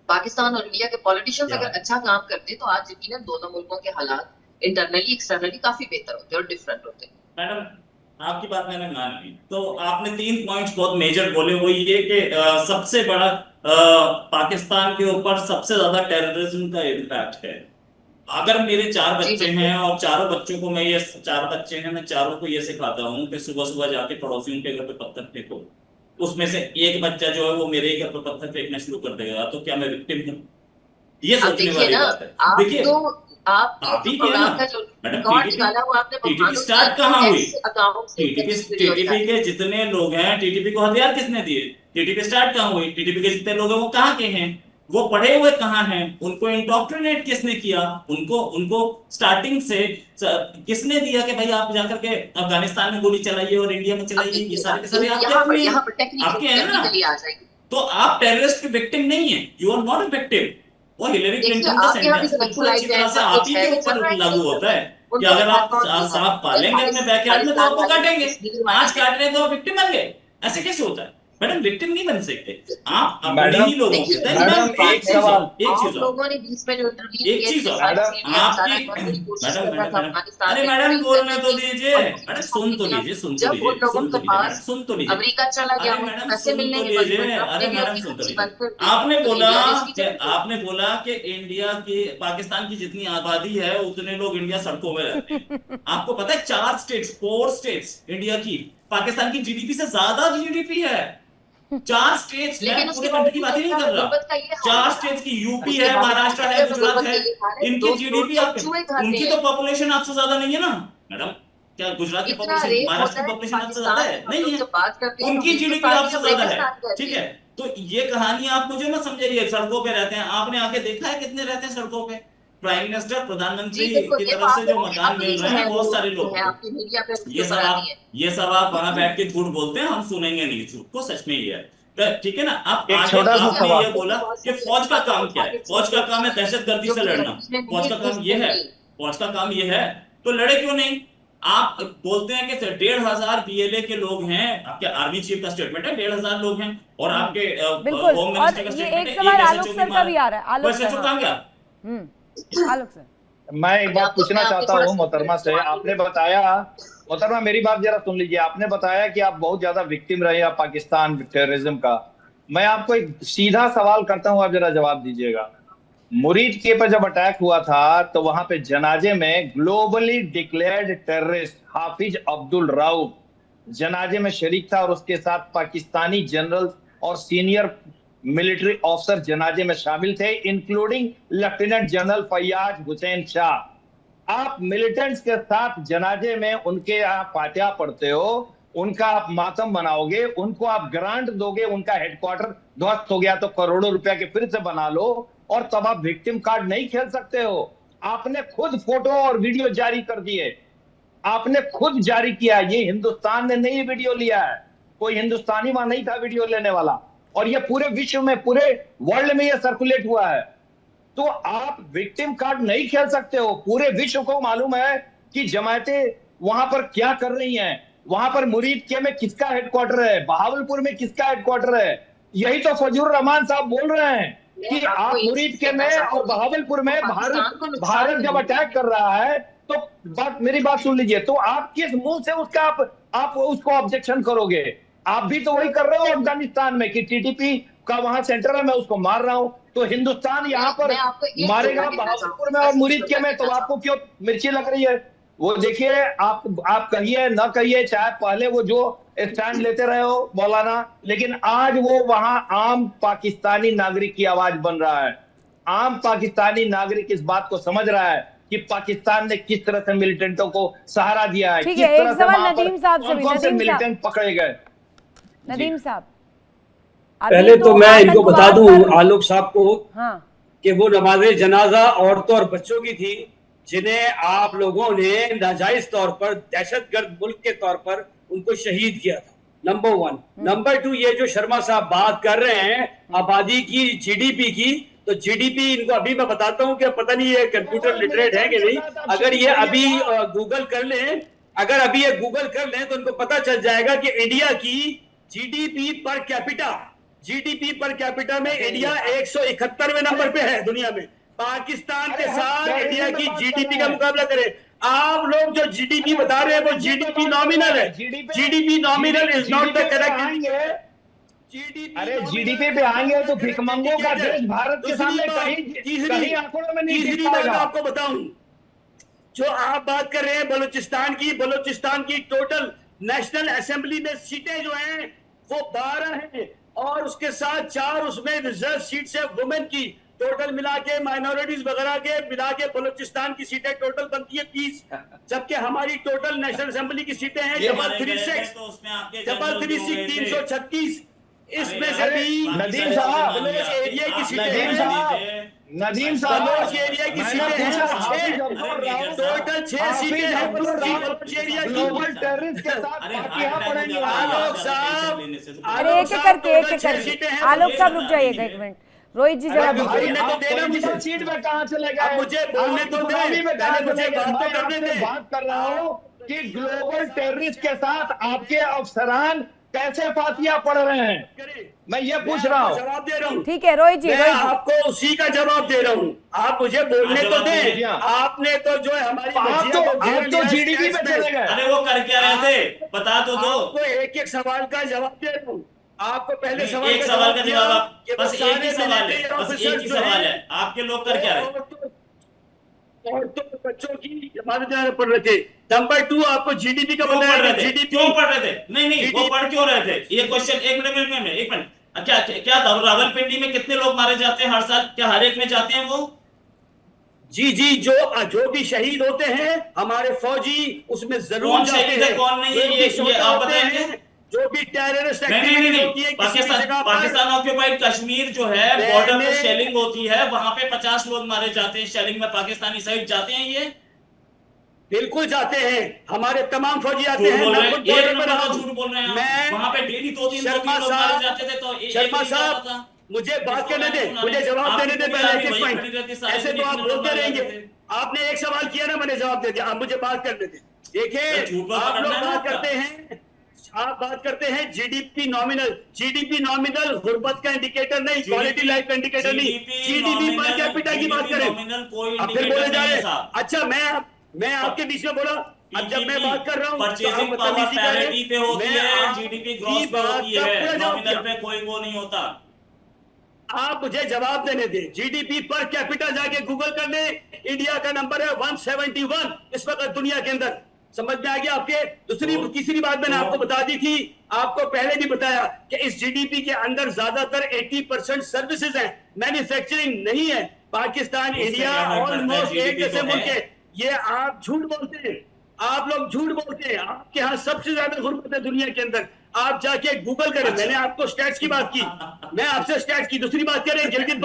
पाकिस्तान और इंडिया के पॉलिटिशियंस अगर अच्छा काम करते तो आज यकीनन दोनों मुल्कों के हालात इंटरनली एक्सटर्नली काफी बेहतर होते और डिफरेंट होते। मैडम आपकी बात मैंने मान ली। तो आपने 3 पॉइंट्स बहुत मेजर बोले, वो ये कि सबसे बड़ा पाकिस्तान के ऊपर सबसे ज्यादा टेररिज्म का इम्पैक्ट है। अगर मेरे 4 जी बच्चे बिल्कुल। हैं और चारों बच्चों को मैं ये 4 बच्चे हैं, मैं चारों को ये सिखाता हूँ कि सुबह सुबह जाके पड़ोसियों के घर पे पत्थर फेंको, उसमें से एक बच्चा जो है वो मेरे ही घर पे पत्थर फेंकना शुरू कर देगा, तो क्या मैं विक्टिम हूँ? ये अब सोचने देखिए वाली ना, बात है। आप देखिए तो आपके आप जो ही किया ना प्रोग्राम का जो मैडम, रिकॉर्ड टीटीपी निकाला वो आपने टीटीपी मालूम किया स्टार्ट कहाँ हुई? एक्स अकाउंट से TTP text video TTP start. के जितने लोग हैं, टीटीपी को हथियार किसने दिए? टीटीपी स्टार्ट कहाँ हुई? टीटीपी के जितने लोग हैं वो कहाँ के हैं? वो पढ़े हुए कहाँ हैं? उनको इंडोक्ट्रिनेट किसने किया? उनको उनको स्टार्टिंग से किसने दिया कि भाई आप जाकर के अफगानिस्तान में गोली चलाइए और इंडिया में अब चलाइए? ये देखिए सारे के सारे आपके यहाँ पर अपने हैं, यहाँ पर आपके हैं ना। टेक्निकली आ जाएगी। तो आप टेररिस्ट की विक्टिम नहीं है, you are not a victim. वो हिलेरी देखिए क्लिंटन का आपके यहाँ भी सेंटेंस बिल्कुल अच्छी नक्सलाइट है, तरह से सब आप कुछ ही है, के ये चल ऊपर रहा है, लागू नहीं चल होता रहा है है। कि उनका अगर आप प्लेटफॉर्म भी है सांप भाई, पालेंगे अपने बैकयार्ड में तो आपको काटेंगे, आज काट रहे हैं तो आप विक्टिम बन गए। ऐसे कैसे होता है मैडम? विक्टिम नहीं बन सकते आप अपने मैडम ही लोगों के। देखिए मैडम एक सवाल एक आप चीज और लोगों ने बीच में जो इंटरव्यू एक किए चीज थे, और सारी मैडम चीजें आप सारा आपकी करने की कोशिश मैडम कर रहा मैडम था मैडम अफगानिस्तान अरे में मैडम इंटरव्यू बोलने करने तो की, दीजिए और मैडम, किसी सुन तो किया। लीजिए, सुन तो जब लीजिए, उन लोगों सुन तो के लीजिए मैडम, पास सुन तो लीजिए। अमेरिका चला गया, अरे वो मैडम पैसे सुन मिलने तो के बल पे लीजिए, ट्रम्प अरे ने भी मैडम अपनी सुन तो हस्ती लीजिए। बंद कर दी, आपने तो बोला इंडिया ने इसकी कि जरूरत आपने बोला कि इंडिया की, पाकिस्तान की जितनी आबादी है उतने लोग इंडिया सड़कों में रहते हैं। आपको पता है 4 स्टेट्स इंडिया की पाकिस्तान की जीडीपी से ज्यादा जीडीपी है। 4 स्टेट्स, मैं लेकिन उसके पूरे कंट्री की बावजूद बात ही नहीं इंडिया कर में रहा। गुर्बत का ये हाल 4 है। स्टेट्स की, यूपी उसके है, बावजूद महाराष्ट्र है, इंडिया में गुजरात गुर्बत है, का ये हाल है कि इनकी दो जीडीपी लोग आपके, चूहे खाते उनकी हैं। तो पॉपुलेशन आपसे ज्यादा नहीं है ना मैडम। क्या गुजरात की इतना पॉपुलेशन, रेप महाराष्ट्र होता की है कि पॉपुलेशन आपसे ज्यादा पाकिस्तान है? में हम नहीं लोग है। जब बात करते हैं तो उनकी जीडीपी हिंदुस्तानी आपसे हम ज्यादा है, रेगिस्तान कहते ठीक हैं। है। तो ये कहानी आप मुझे मत समझाइए सड़कों पे रहते हैं। आपने आके देखा है कितने रहते हैं सड़कों पे? प्राइम मिनिस्टर, जी प्रधानमंत्री बिल्कुल, की ये तो तरफ से आप जो लोगों की मकान अपनी मिल जो रहे है हैं वो बहुत सारे जो लोगों है को, आपकी मीडिया पे उसके ये ऊपर सब आती है। आप ये सब आप वहां बैठ के झूठ बोलते हैं, हम सुनेंगे नहीं झूठ को, सच में ही है। तो ठीक है ना। आप एक आगे छोटा सा आपने सवाल। ये बोला कि फौज का काम क्या है? फौज का काम है दहशतगर्दी जो से कि लड़ना। लड़की में फौज नहीं का काम ये घुसते है, नहीं। फौज का काम ये है, तो लड़े क्यों नहीं? आप बोलते हैं कि 1,500 बीएलए के लोग हैं, आपके आर्मी चीफ का स्टेटमेंट है 1,500 लोग हैं, और आपके बिल्कुल। होम और मिनिस्टर का ये स्टेटमेंट एक है सवाल एक आलोक एसएचओ भी सर का मारा। भी आ रहा है। वो आलोक सर, एसएचओ कहाँ गया? आलोक सर, मैं एक बात पूछना मैं आपको चाहता थोड़ा हूँ मोहतरमा से। आपने बताया, मोहतरमा मेरी बात जरा सुन लीजिए। आपने बताया कि आप बहुत ज्यादा विक्टिम रहे आप पाकिस्तान टेररिज्म का। मैं आपको एक सीधा सवाल करता हूँ, आप जरा जवाब दीजिएगा। मुरीद के पर जब अटैक हुआ था तो वहां पे जनाजे में ग्लोबली डिक्लेयर्ड टेररिस्ट हाफिज अब्दुल राउफ जनाजे में शरीक था, और उसके साथ पाकिस्तानी जनरल और सीनियर मिलिट्री ऑफिसर जनाजे में शामिल थे, including lieutenant general Faiyaz Hussain Shah. आप मिलिटेंट्स के साथ जनाजे में उनके आप फातिहा पढ़ते हो, उनका आप मातम मनाओगे, उनको आप ग्रांट दोगे, उनका हेडक्वार्टर ध्वस्त हो गया तो करोड़ों रुपया के फिर से बना लो, और तब आप विक्टिम कार्ड नहीं खेल सकते हो। आपने खुद फोटो और वीडियो जारी कर दिए, आपने खुद जारी किया। ये हिंदुस्तान ने नहीं वीडियो लिया है, कोई हिंदुस्तानी वहां नहीं था वीडियो लेने वाला, और ये पूरे विश्व में, पूरे वर्ल्ड में ये सर्कुलेट हुआ है। तो आप विक्टिम कार्ड नहीं खेल सकते हो। पूरे विश्व को मालूम है कि जमायतें वहां पर क्या कर रही हैं। वहां पर मुरीद के में किसका हेडक्वार्टर है, बहावलपुर में किसका हेडक्वार्टर है। यही तो फजलुर रहमान साहब बोल रहे हैं कि आप मुरीद के में और बहावलपुर में भारत जब अटैक कर रहा है तो मेरी बात सुन लीजिए, तो आप किस मुंह से उसका आप उसको ऑब्जेक्शन करोगे? आप भी तो वही कर रहे हो अफगानिस्तान में कि टीटीपी का वहां सेंटर है, मैं उसको मार रहा हूं। तो हिंदुस्तान यहाँ पर मारेगा बहावलपुर में और मुरीद के में, तो आपको क्यों मिर्ची लग रही है? वो देखिए, आप कहिए ना कहिए, चाहे पहले वो जो स्टैंड लेते रहे हो मौलाना, लेकिन आज वो वहां आम पाकिस्तानी नागरिक की आवाज बन रहा है। आम पाकिस्तानी नागरिक इस बात को समझ रहा है कि पाकिस्तान ने किस तरह से मिलिटेंटों को सहारा दिया है, ठीक किस है। तरह एक से सवाल वहां पर नदीम साहब से भी। कौन-कौन से नदीम साहब, मिलिटेंट पकड़े गए। नदीम साहब, पहले तो मैं इनको बता दूं आतंकवाद पर- आलोक साहब को हाँ, कि वो नमाज़े जनाजा औरतों और बच्चों की थी, जिन्हें आप लोगों ने नाजायज तौर पर दहशतगर्द मुल्क के तौर पर उनको शहीद किया था। नंबर 1। नंबर 2, ये जो शर्मा साहब बात कर रहे हैं आबादी की, जीडीपी की, तो जीडीपी इनको अभी मैं बताता हूं कि पता नहीं ये कंप्यूटर लिटरेट है कि नहीं। अगर ये अभी गूगल कर लें, अगर अभी ये गूगल कर लें तो उनको पता चल जाएगा कि इंडिया की जीडीपी पर कैपिटा में इंडिया 171वें नंबर पे है दुनिया में। पाकिस्तान के साथ इंडिया की जीडीपी का मुकाबला करें। आप लोग जो जीडीपी बता रहे हैं वो जीडीपी नॉमिनल है। GDP nominal is not the correct. अरे जीडीपी पे आएंगे तो भिखमंगों का देश भारत के सामने कहीं आंकड़ों में नहीं दिख तीसरी बात पाएगा। आपको बताऊं, जो आप बात कर रहे हैं बलूचिस्तान की टोटल नेशनल असेंबली में सीटें जो हैं वो 12 हैं और उसके साथ 4 उसमें रिजर्व सीट्स है वुमेन की। टोटल मिला के माइनॉरिटीज वगैरह के मिला के बलूचिस्तान की सीटें टोटल बनती है 20, जबकि हमारी टोटल नेशनल असेंबली की सीटें हैं डबल 36 336। इसमें से भी नदीम साहब, एरिया की सीटें नदीम साहब एरिया की सीटें हैं टोटल 6 सीटें हैं एरिया की। ग्लोबल टेररिस्ट के साथ फातिहा पढ़ेंगे आलोक साहब, अरे एक एक करके आलोक साहब रुक जाइएगा एक मिनट, रोहित जी जरा मुझे सीट में कहां चले गए? मुझे बोलने तो दे, मुझे बात तो करने दे। बात कर रहा हूं कि ग्लोबल टेररिस्ट के साथ आपके अफसरान कैसे फातिहा पढ़ रहे हैं, मैं ये पूछ रहा हूँ। जवाब दे रहा हूँ। ठीक है रोहित जी, मैं आपको उसी का जवाब दे रहा हूँ, आप मुझे बोलने तो दें। आपने तो जो है हमारी आप तो जीडीपी पे चले गए। अरे वो कर क्या रहे थे बता तो दो। आपको एक एक सवाल का जवाब दे रहा हूँ। आपको पहले एक सवाल का जवाब बस एक ही सवाल है, बस एक ही सवाल है, आपके लोग कर क्या रहे? और तो बच्चों की इबादत पढ़ रहे थे। नंबर 2 आपको जीडीपी का पढ़ रहे थे, जीडीपी क्यों पढ़ रहे थे? नहीं वो पढ़ क्यों रहे थे? ये क्वेश्चन एक मिनट क्या रावलपिंडी में कितने लोग मारे जाते हैं हर साल? क्या हर एक में जाते हैं वो? जी जो भी शहीद होते हैं हमारे फौजी उसमें जरूर कौन जाते शहीद है हैं। कौन नहीं है ये आप बताएंगे? जो भी टेररिस्ट नहीं होती है पाकिस्तान ऑक्यूपाइड कश्मीर जो है बॉर्डर पे शेलिंग होती है, वहां पे 50 लोग मारे जाते हैं शेलिंग में, पाकिस्तानी साइड जाते हैं ये? बिल्कुल जाते हैं, हमारे तमाम फौजी आते हैं। झूठ बोल रहे हैं मैं वहां पे डेली 2-3 लोग मारे जाते थे तो शर्मा साहब मुझे बात करने दे, मुझे जवाब देने दे पहले। ऐसे तो आप बोलते रहेंगे। आपने एक सवाल किया ना, मैंने जवाब दे दिया, आप मुझे बात करने दे। देखिए आप लोग बात करते हैं जीडीपी नॉमिनल गुर्बत का इंडिकेटर नहीं, क्वालिटी लाइफ का इंडिकेटर नहीं, जीडीपी पर कैपिटा की बात करें। अब फिर बोले जा रहे हैं। अच्छा मैं आपके बीच में बोला, अब जब मैं बात कर रहा हूँ परचेजिंग पावर पैरिटी पे होती है, जीडीपी ग्रॉस पे होती है, नॉमिनल पे कोई वो नहीं होता। आप मुझे जवाब देने दे। जीडीपी पर कैपिटा जाके गूगल कर ले, इंडिया का नंबर है 171 इस वक्त दुनिया के अंदर। समझ में आ गया आपके? तीसरी बात मैंने आपको बता दी थी, आपको पहले भी बताया कि इस जीडीपी के अंदर ज्यादातर 80% सर्विसेज हैं, मैन्युफैक्चरिंग नहीं है। पाकिस्तान इंडिया ऑलमोस्ट एक जैसे मुल्क है। ये आप झूठ बोलते हैं, आप लोग झूठ बोलते हैं। आपके यहाँ सबसे ज्यादा गुर्बत है दुनिया के अंदर। आप जाके गूगल करें। मैंने आपको स्टैट्स की बात की, मैं आपसे स्टैट्स की। दूसरी बात करें गिलगित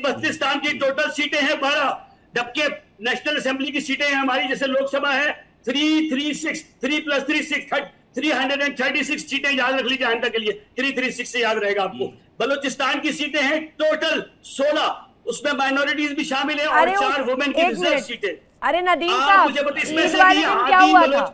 बल्तिस्तान की टोटल सीटें हैं 12, जबकि नेशनल असेंबली की सीटें हैं हमारी जैसे लोकसभा है 336 3 + 3 6 336 सीटें याद रख लीजिए आइंदा के लिए, 336 से याद रहेगा आपको। बलूचिस्तान की सीटें हैं टोटल 16, उसमें माइनॉरिटीज भी शामिल है और 4 वुमेन की रिजर्व सीटें। अरे नदीम साहब, इसमें ईद से वाले दिन क्या हुआ था?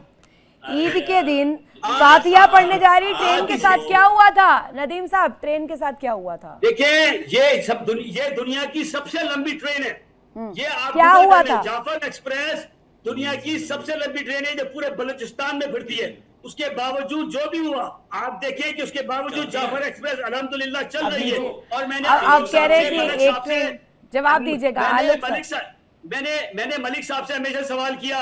ईद के दिन फातिहा पढ़ने जा रही ट्रेन के साथ क्या हुआ था? नदीम साहब ट्रेन के साथ क्या हुआ था? देखिए ये दुनिया की सबसे लंबी ट्रेन है। ये आप क्या हुआ था? जाफर एक्सप्रेस दुनिया की सबसे लंबी ट्रेन है जो पूरे बलूचिस्तान में फिरती है। उसके बावजूद जो भी हुआ आप देखें कि उसके बावजूद जाफर एक्सप्रेस अल्हम्दुलिल्लाह चल रही है। और मैंने आप कह रहे हैं कि एक ट्रेन, जवाब दीजिएगा मैंने मलिक साहब से हमेशा सवाल किया,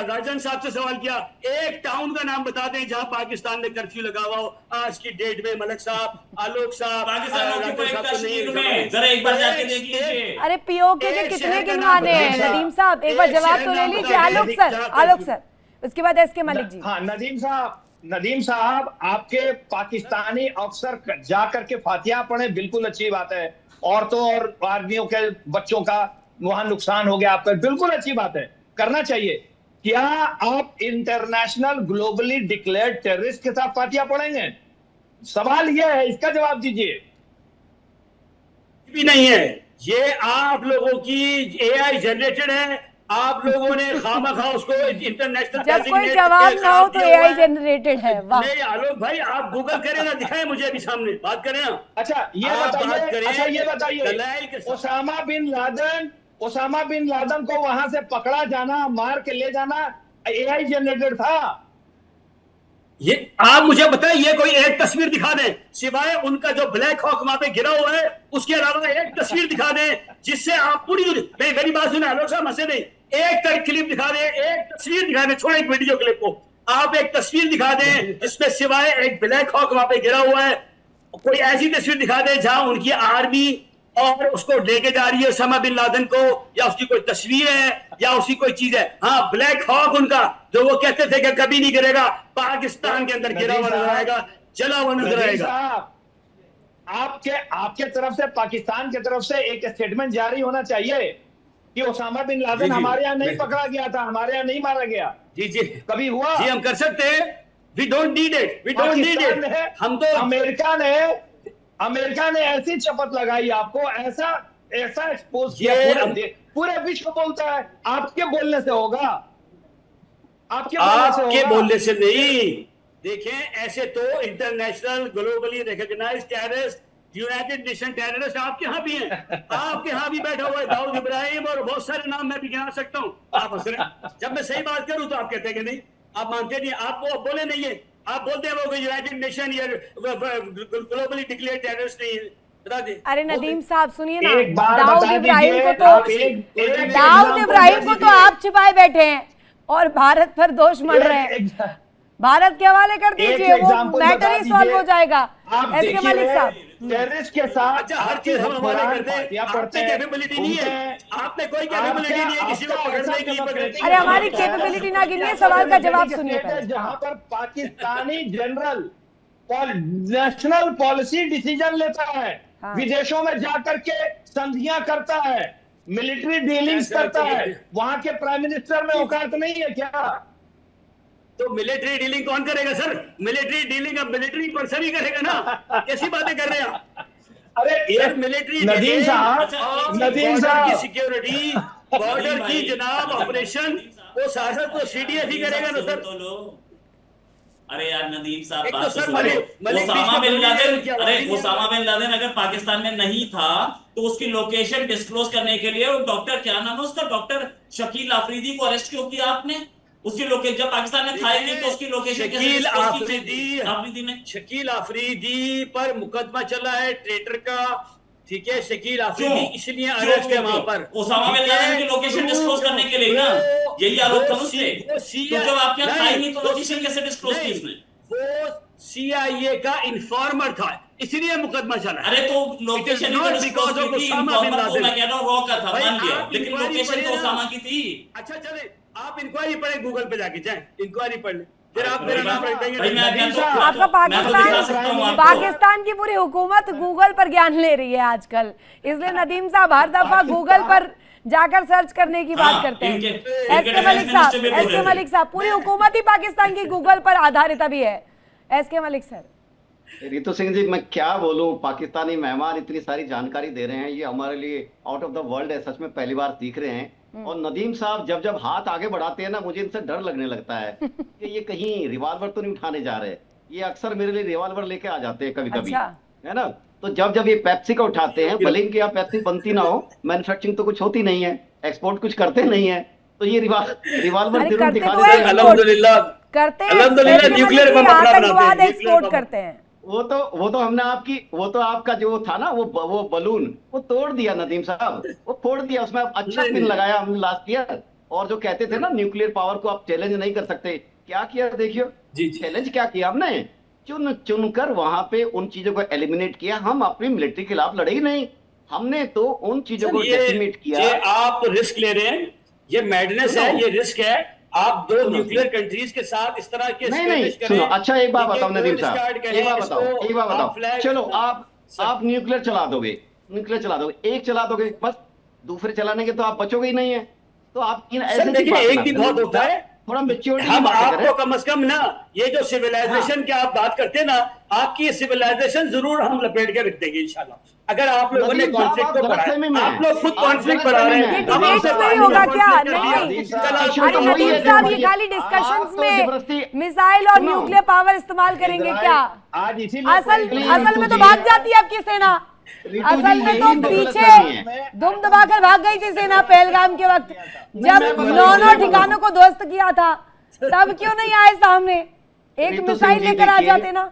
राजन साहब से सवाल किया, एक टाउन का नाम बता दें जहां पाकिस्तान ने कर्फ्यू लगा हुआ हो आज की डेट में। मलिक साहब, आलोक साहब, जरा एक बार जाके देख लीजिए। अरे पीओके के कितने गिनवाने हैं? नदीम साहब एक बार जवाब तो ले लीजिए। आलोक सर उसके बाद एसके मलिक जी। हाँ नदीम साहब आपके पाकिस्तानी अफसर जाकर के फातिहा पढ़े, बिल्कुल अच्छी बात है। औरतों और आदमियों के बच्चों का वहां नुकसान हो गया आपका, बिल्कुल अच्छी बात है, करना चाहिए। क्या आप इंटरनेशनल ग्लोबली डिक्लेयर्ड टेररिस्ट के साथ फातिहा पढ़ेंगे? सवाल यह है, इसका जवाब दीजिए। भी नहीं है, ये आप लोगों की एआई जनरेटेड है। आप लोगों ने खामखा उसको इंटरनेशनल, जब कोई जवाब ना हो तो एआई जनरेटेड है। वाह नहीं आलोक भाई, आप गूगल करें ना, दिखाएं मुझे अभी सामने, बात करें ना। अच्छा ये बताइए Osama bin Laden Osama bin Laden को वहां से पकड़ा जाना, मार के ले जाना AI जनरेटेड था। ये आप मुझे बताएं, ये कोई एक तस्वीर दिखा दें सिवाय उनका जो ब्लैक हॉक वहां पे गिरा हुआ है, उसके अलावा एक तस्वीर दिखा दें जिससे आप पूरी नहीं, मेरी बात सुने आलोक साहब, हंसे नहीं, एक क्लिप दिखा दें, एक तस्वीर दिखा दें, छोड़े एक वीडियो क्लिप को, आप एक तस्वीर दिखा दें जिसमें सिवाय एक ब्लैक हॉक वहां पे गिरा हुआ है, कोई ऐसी तस्वीर दिखा दें जहां उनकी आर्मी और उसको लेके जा रही है ओसामा बिन लादेन को, या उसकी कोई तस्वीर है या उसकी कोई चीज है। हाँ, ब्लैक हॉक उनका जो वो कहते थे कि कभी नहीं गिरेगा, पाकिस्तान के अंदर गिरा हुआ नजर आएगा, जला हुआ नजर आएगा। आपके तरफ से, पाकिस्तान की तरफ से एक स्टेटमेंट जारी होना चाहिए कि ओसामा बिन लादेन हमारे यहाँ नहीं पकड़ा गया था, हमारे यहाँ नहीं मारा गया। जी जी, कभी हुआ? जी, हम कर सकते हैं। We don't need it, we don't need it. हम तो अमेरिका ने ऐसी शपथ लगाई आपको, ऐसा एक्सपोज किया, पूरे विश्व बोलता है, आपके बोलने से होगा, आपके बोलने से नहीं। देखें, ऐसे तो international globally recognised terrorist, united nation terrorist आपके यहाँ भी हैं, आपके यहाँ भी बैठा हुआ है दाऊद इब्राहिम, और बहुत सारे नाम मैं भी गिना सकता हूँ। आप हंस रहे हैं, जब मैं सही बात करूँ तो आप कहते हैं कि नहीं, आप मानते नहीं, आप वो बोले नहीं है, आप बोलते हैं वो यूनाइटेड नेशन या ग्लोबली डिक्लेयर्ड टेररिस्ट नहीं है, बता दें। अरे नदीम साहब सुनिए ना, दाऊद इब्राहिम को तो आप छिपाए बैठे हैं और भारत पर दोष मढ़ रहे हैं। भारत के हवाले कर दीजिए, वो मैटर ही सॉल्व हो जाएगा। एसके मलिक साहब, टेररिस्ट के साथ हर चीज हम हवाले कर दें, आपकी कैपेबिलिटी नहीं है, आपने कोई कैपेबिलिटी नहीं है किसी को पकड़ने की। अरे हमारी कैपेबिलिटी ना गिनिए, सवाल का जवाब सुनिए। जहां पर Pakistani general national policy decision लेता है, विदेशों में जाकर के संधियां करता है, मिलिट्री डीलिंग्स करता है, वहां के प्राइम मिनिस्टर में औकात नहीं है क्या? तो मिलिट्री डीलिंग कौन करेगा सर? मिलिट्री डीलिंग अब मिलिट्री पर्सन ही करेगा ना, कैसी बातें कर रहे हैं आप? अरे सर, मिलिट्री नदीम साहब की सिक्योरिटी, बॉर्डर की जनाब ऑपरेशन, वो शासन तो CDF ही करेगा ना सर। अरे यार नदीम साहब, एक तो बात सर सुनो। ओसामा बिन लादेन अगर पाकिस्तान में नहीं था तो उसकी लोकेशन डिस्क्लोज करने के लिए वो डॉक्टर, क्या नाम है उसका, डॉक्टर शकील आफरीदी को अरेस्ट क्यों किया आपने? उसकी लोकेशन जब पाकिस्तान ने खाई थी तो उसकी लोकेशन शकील आफरीदी पर मुकदमा चला है ट्रेटर का, ठीक है, शकील आफरीदी इसलिए अरेस्ट है वहां पर, ओसामा बिन लादेन की लोकेशन डिस्क्लोज करने के लिए ना, यही आरोप था उससे। तो जब आपके यहाँ खाई नहीं तो लोकेशन कैसे डिस्क्लोज की उसने? वो CIA का इन्फॉर्मर था, इसलिए मुकदमा चला। अरे तो location because of Osama bin Laden, मैं कह रहा हूं रॉ का था, मान लिया, लेकिन लोकेशन तो ओसामा की थी। अच्छा चले, आप इंक्वायरी पढ़े, गूगल पे जाके जाएं, इंक्वायरी पढ़ ले, फिर आप मेरा नाम रख देंगे। आपका पाकिस्तान की पूरी हुकूमत गूगल पर ज्ञान ले रही है आजकल, इसलिए नदीम साहब हर दफा गूगल पर जाकर सर्च करने की बात करते हैं। एसके मलिक साहब, पूरी हुकूमत ही पाकिस्तान की गूगल पर आधारित अभी है। SK Malik sir. रितु सिंह जी, मैं क्या बोलूं, पाकिस्तानी मेहमान इतनी सारी जानकारी दे रहे हैं, ये हमारे लिए आउट ऑफ द वर्ल्ड है, सच में पहली बार सीख रहे हैं। और नदीम साहब जब हाथ आगे बढ़ाते हैं ना, मुझे इनसे डर लगने लगता है कि ये कहीं रिवॉल्वर तो नहीं उठाने जा रहे। ये अक्सर मेरे लिए रिवॉल्वर लेके आ जाते हैं कभी कभी, है ना। तो जब ये पेप्सी का उठाते हैं, भले इनके यहाँ पेप्सी बनती ना हो, मैन्युफैक्चरिंग तो कुछ होती नहीं है, एक्सपोर्ट कुछ करते नहीं है, तो ये रिवॉल्वर जरूर दिखा देते हैं। अल्हम्दुलिल्लाह न्यूक्लियर बम अपना एक्सपोर्ट करते हैं। वो तो हमने आपका जो था ना वो बलून वो तोड़ दिया नदीम साहब, वो फोड़ दिया, उसमें अच्छा पिन लगाया हमने लास्ट ईयर। और जो कहते थे ना न्यूक्लियर पावर को आप चैलेंज नहीं कर सकते, क्या किया देखियो जी, चैलेंज क्या किया हमने, चुन कर वहां पे उन चीजों को एलिमिनेट किया। हम अपनी मिलिट्री के खिलाफ लड़े ही नहीं, हमने तो उन चीजों को डेसिमेट किया। ये आप रिस्क ले रहे हैं, ये मैडनेस है, ये रिस्क है। आप दो न्यूक्लियर कंट्रीज के साथ इस तरह के नहीं सुनो, अच्छा एक बात बताओ नदीम साहब, एक बात बताओ, चलो आप न्यूक्लियर चला दोगे, एक चला दोगे, बस दूसरे चलाने के तो आप बचोगे ही नहीं है। तो आप एक भी बहुत होता है, थोड़ा मेच्योरिटी। हम आपको कम से कम ना, ये जो सिविलाइजेशन की आप बात करते हैं ना, आपकी ये सिविलाइजेशन जरूर हम लपेट के रख देंगे इंशाल्लाह, अगर आप लोगों ने कॉन्फ्लिक्ट को बढ़ाया। आप लोग खुद कॉन्फ्लिक्ट बढ़ा रहे हैं, होगा क्या? नहीं, साहब ये खाली डिस्कशंस में मिसाइल और न्यूक्लियर पावर इस्तेमाल करेंगे क्या? आज असल में तो भाग जाती है आपकी सेना। असल में तो पीछे दुम दबाकर भाग गई थी सेना पहलगाम के वक्त, जब 9 ठिकानों को ध्वस्त किया था, तब क्यों नहीं आए सामने? एक मिसाइल लेकर आ जाते ना।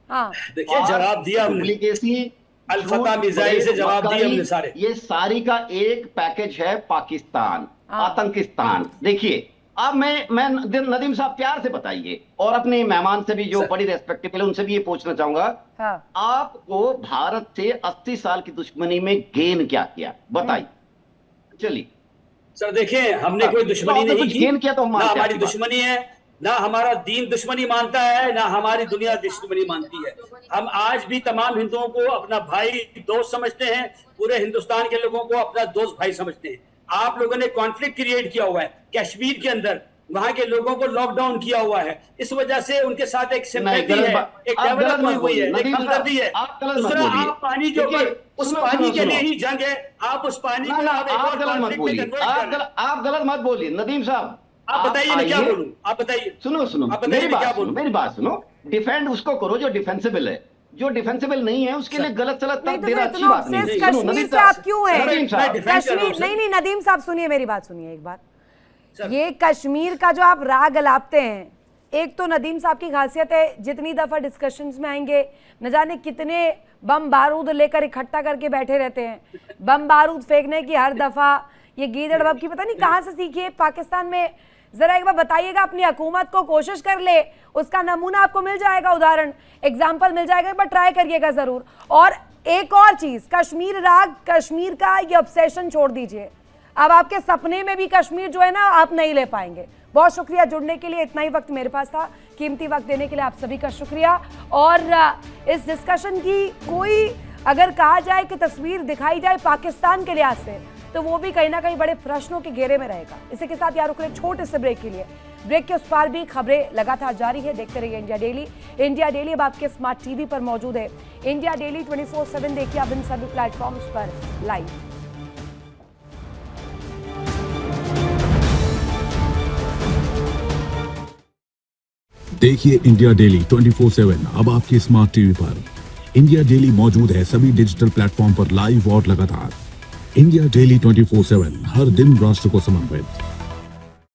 हाँ देखिए जवाब दिया हमने, अल-फतह मिसाइल से जवाब दिया हमने सारे। ये सारी का एक पैकेज है पाकिस्तान, आतंकिस्तान। देखिए अब मैं नदीम साहब प्यार से बताइए, और अपने मेहमान से भी जो बड़ी रेस्पेक्टेबल है उनसे भी ये पूछना चाहूंगा, आपको भारत से 80 साल की दुश्मनी में गेन क्या किया बताइए। चलिए सर देखिए, हमने कोई दुश्मनी नहीं की, गेन किया तो ना हमारी दुश्मनी है, ना हमारा दीन दुश्मनी मानता है, ना हमारी दुनिया दुश्मनी मानती है। हम आज भी तमाम हिंदुओं को अपना भाई दोस्त समझते हैं, पूरे हिंदुस्तान के लोगों को अपना दोस्त भाई समझते हैं। आप लोगों ने कॉन्फ्लिक्ट क्रिएट किया हुआ है कश्मीर के अंदर, वहां के लोगों को लॉकडाउन किया हुआ है, इस वजह से उनके साथ एक सिंपैथी है, एक डेवलपमेंट हुई है, एक हमदर्दी है। दूसरा, आप पानी के ऊपर, उस पानी के लिए ही जंग है, आप उस पानी को आप गलत मत बोलिए नदीम साहब। आप बताइए मैं क्या बोलूं, आप बताइए। सुनो मेरी बात सुनो। डिफेंड उसको करो जो डिफेंसिबल है, जो डिफेंसिबल नहीं है उसके लिए गलत देना अच्छी बात नहीं है। कश्मीर से आप क्यों हैं? कश्मीर नहीं नदीम साहब सुनिए मेरी बात, सुनिए एक बार। ये कश्मीर का जो आप राग अलापते हैं, एक तो नदीम साहब की खासियत है, जितनी दफा डिस्कशंस में आएंगे न जाने कितने बम बारूद लेकर इकट्ठा करके बैठे रहते हैं। बम बारूद फेंकने की हर दफा ये गीदड़ बब की पता नहीं कहां से सीखी है पाकिस्तान में। जरा एक बार बताइएगा अपनी हुकूमत को, कोशिश कर ले, उसका नमूना आपको मिल जाएगा, उदाहरण एग्जाम्पल मिल जाएगा, एक बार ट्राई करिएगा जरूर। और एक और चीज, कश्मीर राग, कश्मीर का ये ऑब्सेशन छोड़ दीजिए, अब आपके सपने में भी कश्मीर जो है ना आप नहीं ले पाएंगे। बहुत शुक्रिया जुड़ने के लिए, इतना ही वक्त मेरे पास था, कीमती वक्त देने के लिए आप सभी का शुक्रिया। और इस डिस्कशन की कोई अगर कहा जाए कि तस्वीर दिखाई जाए पाकिस्तान के लिहाज से, तो वो भी कहीं ना कहीं बड़े प्रश्नों के घेरे में रहेगा। इसी के साथ यार रुक रहे छोटे से ब्रेक के लिए, ब्रेक के उस पार भी खबरें लगातार जारी है, देखते रहिए इंडिया डेली। इंडिया डेली अब आपके स्मार्ट टीवी पर मौजूद है। इंडिया डेली 24/7 देखिए अब इन सभी प्लेटफॉर्म्स पर लाइव। देखिए इंडिया डेली 24/7 अब आपके स्मार्ट टीवी पर। इंडिया डेली मौजूद है सभी डिजिटल प्लेटफॉर्म पर लाइव और लगातार। इंडिया डेली 24/7 हर दिन राष्ट्र को समर्पित।